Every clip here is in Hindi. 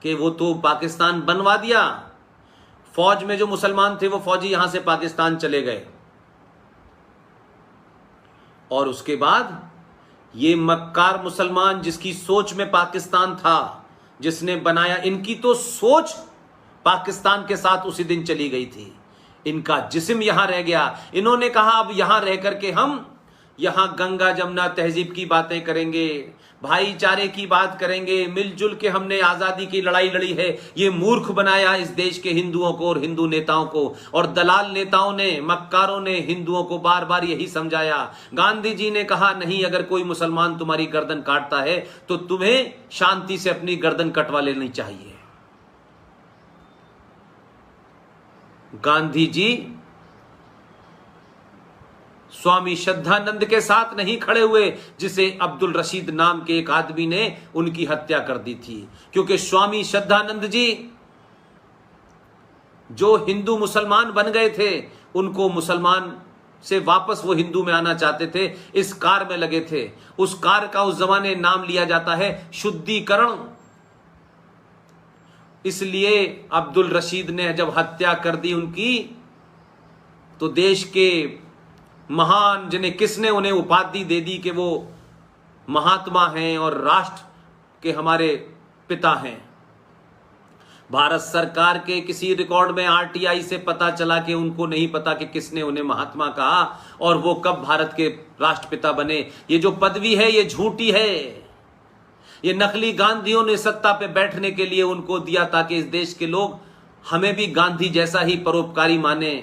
कि वो तो पाकिस्तान बनवा दिया, फौज में जो मुसलमान थे वो फौजी यहां से पाकिस्तान चले गए, और उसके बाद ये मक्कार मुसलमान जिसकी सोच में पाकिस्तान था, जिसने बनाया, इनकी तो सोच पाकिस्तान के साथ उसी दिन चली गई थी, इनका जिस्म यहां रह गया। इन्होंने कहा अब यहां रह करके हम यहां गंगा जमुना तहजीब की बातें करेंगे, भाईचारे की बात करेंगे, मिलजुल के हमने आजादी की लड़ाई लड़ी है। ये मूर्ख बनाया इस देश के हिंदुओं को और हिंदू नेताओं को, और दलाल नेताओं ने, मक्कारों ने हिंदुओं को बार बार यही समझाया। गांधी जी ने कहा नहीं, अगर कोई मुसलमान तुम्हारी गर्दन काटता है तो तुम्हें शांति से अपनी गर्दन कटवा लेनी चाहिए। गांधी जी स्वामी श्रद्धानंद के साथ नहीं खड़े हुए, जिसे अब्दुल रशीद नाम के एक आदमी ने उनकी हत्या कर दी थी, क्योंकि स्वामी श्रद्धानंद जी जो हिंदू मुसलमान बन गए थे, उनको मुसलमान से वापस वो हिंदू में आना चाहते थे, इस कार में लगे थे। उस कार का उस जमाने नाम लिया जाता है शुद्धिकरण। इसलिए अब्दुल रशीद ने जब हत्या कर दी उनकी, तो देश के महान, जिन्हें किसने उन्हें उपाधि दे दी कि वो महात्मा हैं और राष्ट्र के हमारे पिता हैं। भारत सरकार के किसी रिकॉर्ड में आरटीआई से पता चला कि उनको नहीं पता कि किसने उन्हें महात्मा कहा और वो कब भारत के राष्ट्रपिता बने। ये जो पदवी है ये झूठी है, ये नकली गांधियों ने सत्ता पे बैठने के लिए उनको दिया ताकि इस देश के लोग हमें भी गांधी जैसा ही परोपकारी माने,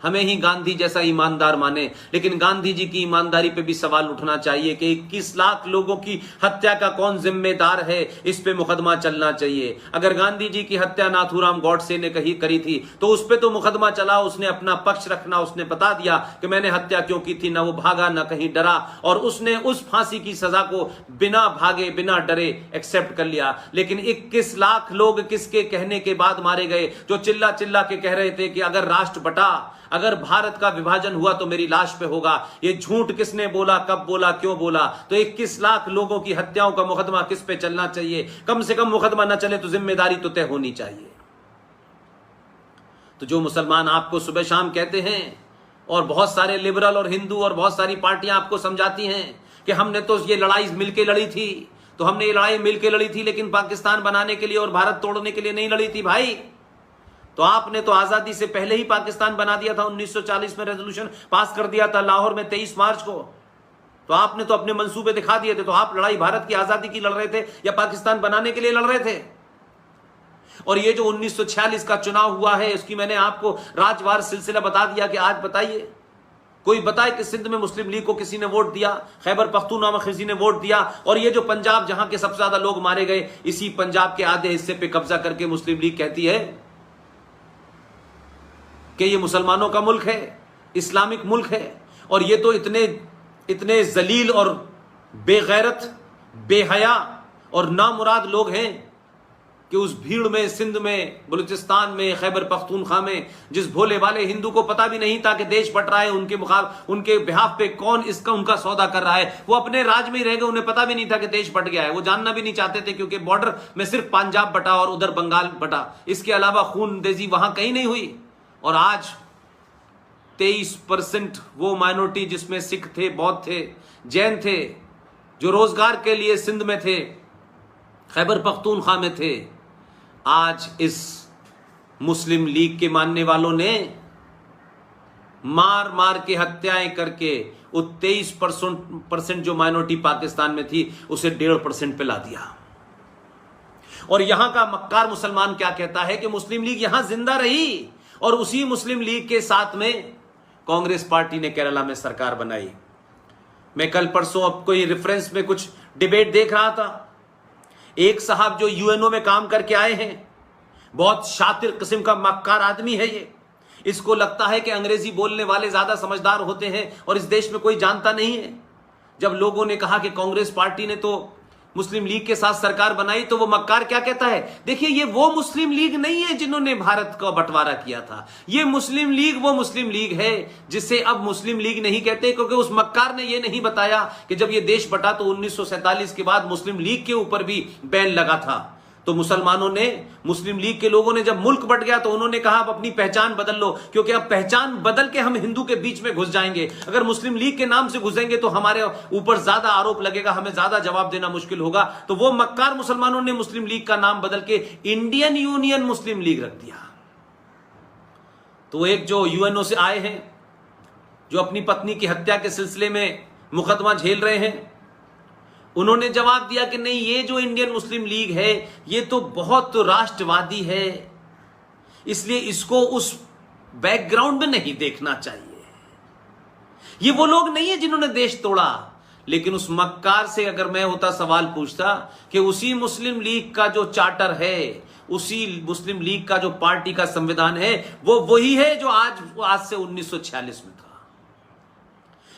हमें ही गांधी जैसा ईमानदार माने। लेकिन गांधी जी की ईमानदारी पे भी सवाल उठना चाहिए कि 21 लाख लोगों की हत्या का कौन जिम्मेदार है, इस पे मुकदमा चलना चाहिए। अगर गांधी जी की हत्या नाथूराम गॉडसे ने करी थी तो उस पे तो मुकदमा चला, उसने अपना पक्ष रखना, उसने बता दिया कि मैंने हत्या क्यों की थी, ना वो भागा ना कहीं डरा, और उसने उस फांसी की सजा को बिना भागे बिना डरे एक्सेप्ट कर लिया। लेकिन 21 लाख लोग किसके कहने के बाद मारे गए, जो चिल्ला चिल्ला के कह रहे थे कि अगर राष्ट्र बटा, अगर भारत का विभाजन हुआ तो मेरी लाश पे होगा। ये झूठ किसने बोला, कब बोला, क्यों बोला? तो 21 लाख लोगों की हत्याओं का मुकदमा किस पे चलना चाहिए? कम से कम मुकदमा न चले तो जिम्मेदारी तो तय होनी चाहिए। तो जो मुसलमान आपको सुबह शाम कहते हैं, और बहुत सारे लिबरल और हिंदू और बहुत सारी पार्टियां आपको समझाती हैं कि हमने तो ये लड़ाई मिलके लड़ी थी, तो हमने ये लड़ाई मिलके लड़ी थी, लेकिन पाकिस्तान बनाने के लिए और भारत तोड़ने के लिए नहीं लड़ी थी भाई। तो आपने तो आजादी से पहले ही पाकिस्तान बना दिया था, 1940 में रेजोल्यूशन पास कर दिया था लाहौर में 23 मार्च को। तो आपने तो अपने मंसूबे दिखा दिए थे। तो आप लड़ाई भारत की आजादी की लड़ रहे थे या पाकिस्तान बनाने के लिए लड़ रहे थे? और ये जो 1946 का चुनाव हुआ है, उसकी मैंने आपको राजवार सिलसिला बता दिया कि आज बताइए, कोई बताए कि सिंध में मुस्लिम लीग को किसी ने वोट दिया, खैबर पख्तूनख्वा किसी ने वोट दिया, और ये जो पंजाब जहां के सबसे ज्यादा लोग मारे गए, इसी पंजाब के आधे हिस्से पे कब्जा करके मुस्लिम लीग कहती है कि ये मुसलमानों का मुल्क है, इस्लामिक मुल्क है। और ये तो इतने जलील और बेगैरत, बेहया और नामुराद लोग हैं कि उस भीड़ में, सिंध में, बलूचिस्तान में, खैबर पख्तूनख्वा में, जिस भोले वाले हिंदू को पता भी नहीं था कि देश बट रहा है, उनके बिहाफ पे कौन उनका सौदा कर रहा है, वो अपने राज में ही रह गए, उन्हें पता भी नहीं था कि देश बट गया है। वो जानना भी नहीं चाहते थे, क्योंकि बॉर्डर में सिर्फ पंजाब बटा और उधर बंगाल बटा, इसके अलावा खूनरेजी वहां कहीं नहीं हुई। और आज 23% वो माइनॉरिटी, जिसमें सिख थे, बौद्ध थे, जैन थे, जो रोजगार के लिए सिंध में थे, खैबर पख्तूनख्वा में थे, आज इस मुस्लिम लीग के मानने वालों ने मार मार के हत्याएं करके वो 23% जो माइनॉरिटी पाकिस्तान में थी उसे 1.5% पे ला दिया। और यहां का मक्कार मुसलमान क्या कहता है कि मुस्लिम लीग यहां जिंदा रही, और उसी मुस्लिम लीग के साथ में कांग्रेस पार्टी ने केरला में सरकार बनाई। मैं कल परसों अब कोई रेफरेंस में कुछ डिबेट देख रहा था, एक साहब जो यूएनओ में काम करके आए हैं, बहुत शातिर किस्म का मक्कार आदमी है ये। इसको लगता है कि अंग्रेजी बोलने वाले ज्यादा समझदार होते हैं और इस देश में कोई जानता नहीं है। जब लोगों ने कहा कि कांग्रेस पार्टी ने तो मुस्लिम लीग के साथ सरकार बनाई, तो वो मक्कार क्या कहता है, देखिए ये वो मुस्लिम लीग नहीं है जिन्होंने भारत का बंटवारा किया था। ये मुस्लिम लीग वो मुस्लिम लीग है जिसे अब मुस्लिम लीग नहीं कहते, क्योंकि उस मक्कार ने ये नहीं बताया कि जब ये देश बटा तो 1947 के बाद मुस्लिम लीग के ऊपर भी बैन लगा था। तो मुसलमानों ने, मुस्लिम लीग के लोगों ने जब मुल्क बंट गया तो उन्होंने कहा अब अपनी पहचान बदल लो, क्योंकि अब पहचान बदल के हम हिंदू के बीच में घुस जाएंगे, अगर मुस्लिम लीग के नाम से घुसेंगे तो हमारे ऊपर ज्यादा आरोप लगेगा, हमें ज्यादा जवाब देना मुश्किल होगा। तो वो मक्कार मुसलमानों ने मुस्लिम लीग का नाम बदल के इंडियन यूनियन मुस्लिम लीग रख दिया। तो एक जो यूएनओ से आए हैं, जो अपनी पत्नी की हत्या के सिलसिले में मुकदमा झेल रहे हैं, उन्होंने जवाब दिया कि नहीं, ये जो इंडियन मुस्लिम लीग है ये तो बहुत राष्ट्रवादी है, इसलिए इसको उस बैकग्राउंड में नहीं देखना चाहिए। ये वो लोग नहीं है जिन्होंने देश तोड़ा। लेकिन उस मक्कार से अगर मैं होता सवाल पूछता कि उसी मुस्लिम लीग का जो चार्टर है, उसी मुस्लिम लीग का जो पार्टी का संविधान है, वो वही है जो आज से 1946 में था।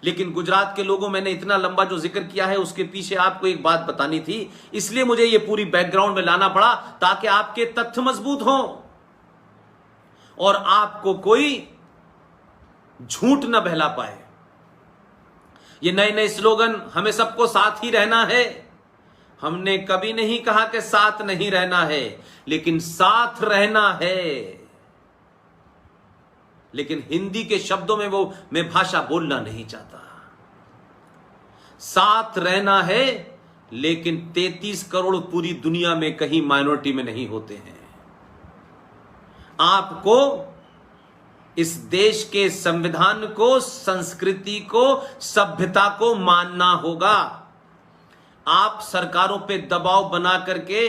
लेकिन गुजरात के लोगों, मैंने इतना लंबा जो जिक्र किया है उसके पीछे आपको एक बात बतानी थी, इसलिए मुझे ये पूरी बैकग्राउंड में लाना पड़ा ताकि आपके तथ्य मजबूत हों और आपको कोई झूठ न बहला पाए। ये नए नए स्लोगन, हमें सबको साथ ही रहना है, हमने कभी नहीं कहा कि साथ नहीं रहना है, लेकिन साथ रहना है। लेकिन हिंदी के शब्दों में वो मैं भाषा बोलना नहीं चाहता। साथ रहना है, लेकिन 33 करोड़ पूरी दुनिया में कहीं माइनॉरिटी में नहीं होते हैं। आपको इस देश के संविधान को, संस्कृति को, सभ्यता को मानना होगा। आप सरकारों पे दबाव बना करके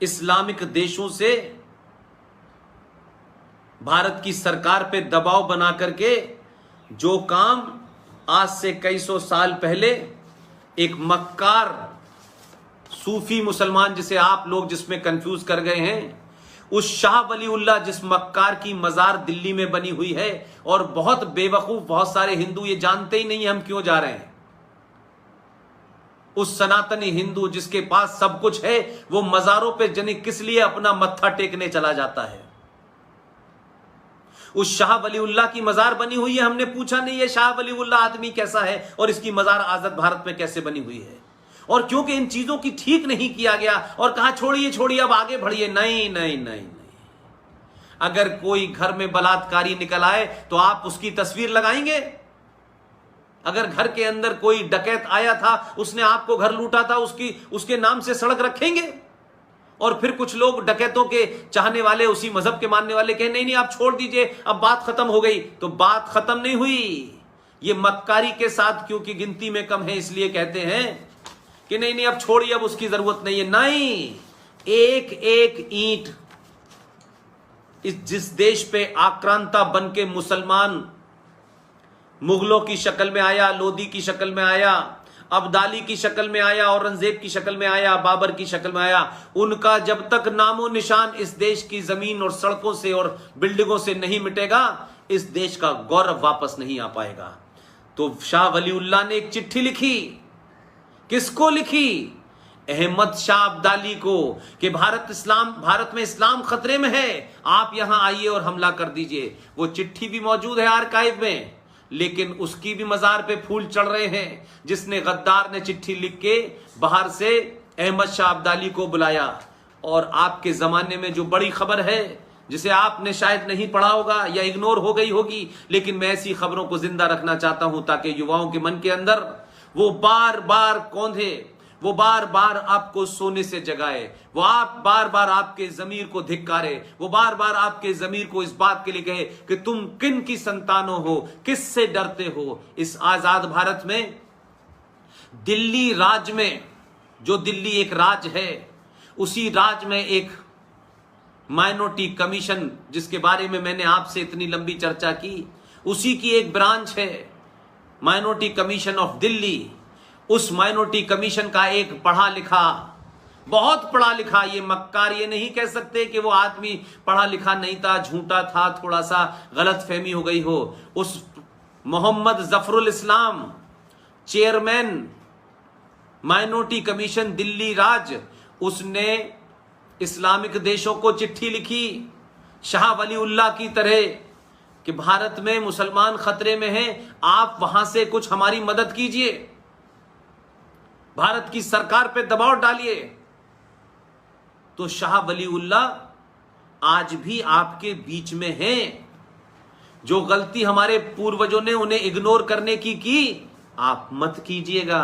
इस्लामिक देशों से, भारत की सरकार पे दबाव बना करके जो काम आज से कई सौ साल पहले एक मक्कार सूफी मुसलमान, जिसे आप लोग जिसमें कंफ्यूज कर गए हैं, उस शाह वलीउल्लाह जिस मक्कार की मजार दिल्ली में बनी हुई है, और बहुत बेवकूफ बहुत सारे हिंदू ये जानते ही नहीं हम क्यों जा रहे हैं। उस सनातनी हिंदू जिसके पास सब कुछ है, वो मजारों पे जने किस लिए अपना मत्था टेकने चला जाता है। उस शाह वलीउल्लाह की मजार बनी हुई है, हमने पूछा नहीं है शाह वलीउल्लाह आदमी कैसा है और इसकी मजार आजाद भारत में कैसे बनी हुई है। और क्योंकि इन चीजों की ठीक नहीं किया गया और कहा छोड़िए छोड़िए अब आगे बढ़िए, नहीं नहीं नहीं नहीं। अगर कोई घर में बलात्कारी निकल आए तो आप उसकी तस्वीर लगाएंगे? अगर घर के अंदर कोई डकैत आया था, उसने आपको घर लूटा था, उसके नाम से सड़क रखेंगे? और फिर कुछ लोग डकैतों के चाहने वाले, उसी मजहब के मानने वाले कहें नहीं नहीं आप छोड़ दीजिए, अब बात खत्म हो गई। तो बात खत्म नहीं हुई। ये मक्कारी के साथ क्योंकि गिनती में कम है इसलिए कहते हैं कि नहीं नहीं अब छोड़िए, अब उसकी जरूरत नहीं है। नहीं, एक एक ईंट जिस देश पे आक्रांता बन के मुसलमान मुगलों की शक्ल में आया, लोदी की शक्ल में आया, अब्दाली की शक्ल में आया, औरंगजेब की शक्ल में आया, बाबर की शक्ल में आया, उनका जब तक नामो निशान इस देश की जमीन और सड़कों से और बिल्डिंगों से नहीं मिटेगा, इस देश का गौरव वापस नहीं आ पाएगा। तो शाह वलीउल्लाह ने एक चिट्ठी लिखी। किसको लिखी? अहमद शाह अब्दाली को, कि भारत में इस्लाम खतरे में है, आप यहां आइए और हमला कर दीजिए। वो चिट्ठी भी मौजूद है आर्काइव में, लेकिन उसकी भी मजार पे फूल चढ़ रहे हैं। जिसने, गद्दार ने चिट्ठी लिख के बाहर से अहमद शाह अब्दाली को बुलाया। और आपके जमाने में जो बड़ी खबर है, जिसे आपने शायद नहीं पढ़ा होगा या इग्नोर हो गई होगी, लेकिन मैं ऐसी खबरों को जिंदा रखना चाहता हूं ताकि युवाओं के मन के अंदर वो बार बार कौंधे, वो बार बार आपको सोने से जगाए, वो बार बार आपके जमीर को धिक्कारे, वो बार बार आपके जमीर को इस बात के लिए कहे कि तुम किन की संतानों हो, किससे डरते हो। इस आजाद भारत में, दिल्ली राज्य में, जो दिल्ली एक राज्य है, उसी राज्य में एक माइनॉरिटी कमीशन, जिसके बारे में मैंने आपसे इतनी लंबी चर्चा की, उसी की एक ब्रांच है माइनॉरिटी कमीशन ऑफ दिल्ली। उस माइनॉरिटी कमीशन का एक पढ़ा लिखा, बहुत पढ़ा लिखा, ये मक्कार ये नहीं कह सकते कि वो आदमी पढ़ा लिखा नहीं था, झूठा था, थोड़ा सा गलत फहमी हो गई हो। उस मोहम्मद जफरुल इस्लाम, चेयरमैन माइनॉरिटी कमीशन दिल्ली राज्य, उसने इस्लामिक देशों को चिट्ठी लिखी शाह वलीउल्लाह की तरह कि भारत में मुसलमान खतरे में हैं, आप वहां से कुछ हमारी मदद कीजिए, भारत की सरकार पे दबाव डालिए। तो शाह वलीउल्लाह आज भी आपके बीच में हैं। जो गलती हमारे पूर्वजों ने उन्हें इग्नोर करने की आप मत कीजिएगा।